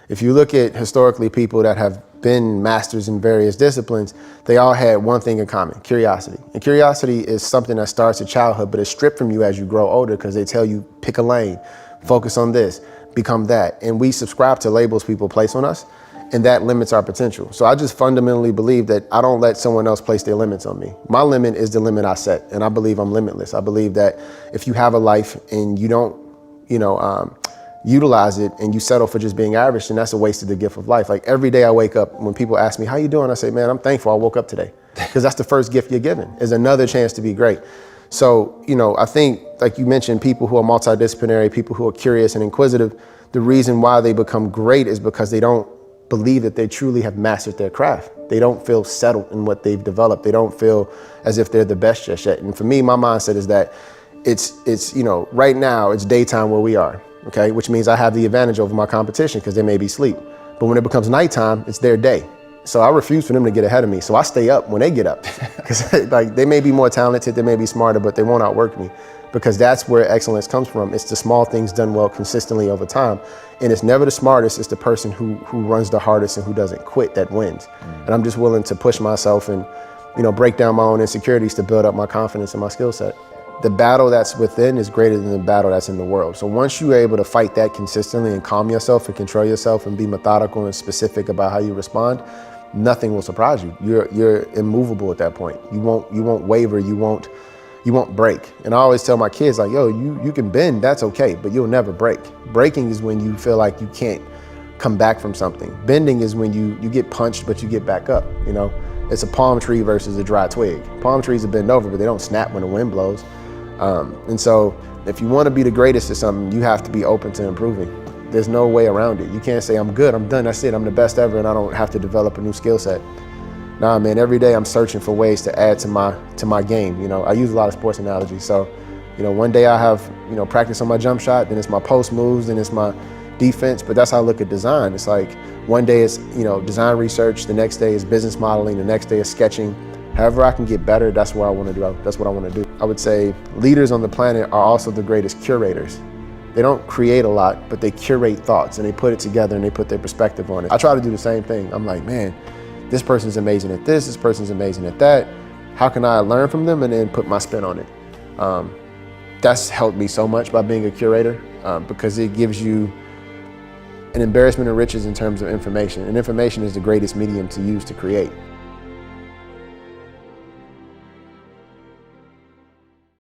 If you look at historically people that have been masters in various disciplines, they all had one thing in common: curiosity. And curiosity is something that starts at childhood, but it's stripped from you as you grow older, because they tell you, pick a lane, focus on this, become that. And we subscribe to labels people place on us, and that limits our potential. So I just fundamentally believe that I don't let someone else place their limits on me. My limit is the limit I set, and I believe I'm limitless. I believe that if you have a life and you don't, utilize it and you settle for just being average, then that's a waste of the gift of life. Like every day I wake up, when people ask me, how you doing? I say, man, I'm thankful I woke up today. Because that's the first gift you're given, is another chance to be great. So, I think, like you mentioned, people who are multidisciplinary, people who are curious and inquisitive, the reason why they become great is because they don't believe that they truly have mastered their craft. They don't feel settled in what they've developed. They don't feel as if they're the best just yet. And for me, my mindset is that it's right now it's daytime where we are. Okay, which means I have the advantage over my competition because they may be asleep. But when it becomes nighttime, it's their day. So I refuse for them to get ahead of me. So I stay up when they get up. Because like they may be more talented, they may be smarter, but they won't outwork me. Because that's where excellence comes from. It's the small things done well consistently over time. And it's never the smartest, it's the person who runs the hardest and who doesn't quit that wins. And I'm just willing to push myself and break down my own insecurities to build up my confidence and my skill set. The battle that's within is greater than the battle that's in the world. So once you're able to fight that consistently and calm yourself and control yourself and be methodical and specific about how you respond, nothing will surprise you. You're immovable at that point. You won't waver, you won't break. And I always tell my kids, like, yo, you can bend, that's okay, but you'll never break. Breaking is when you feel like you can't come back from something. Bending is when you get punched, but you get back up, It's a palm tree versus a dry twig. Palm trees are bend over, but they don't snap when the wind blows. And so if you want to be the greatest at something, you have to be open to improving. There's no way around it. You can't say, I'm good, I'm done, that's it, I'm the best ever, and I don't have to develop a new skill set. Nah, man, every day I'm searching for ways to add to my game. I use a lot of sports analogies. So, one day I have, practice on my jump shot, then it's my post moves, then it's my defense, but that's how I look at design. It's like one day it's, design research, the next day is business modeling, the next day is sketching. However I can get better, that's what I want to do. That's what I want to do. I would say leaders on the planet are also the greatest curators. They don't create a lot, but they curate thoughts and they put it together and they put their perspective on it. I try to do the same thing. I'm like, man, this person's amazing at this person's amazing at that. How can I learn from them and then put my spin on it? That's helped me so much by being a curator because it gives you an embarrassment of riches in terms of information. And information is the greatest medium to use to create.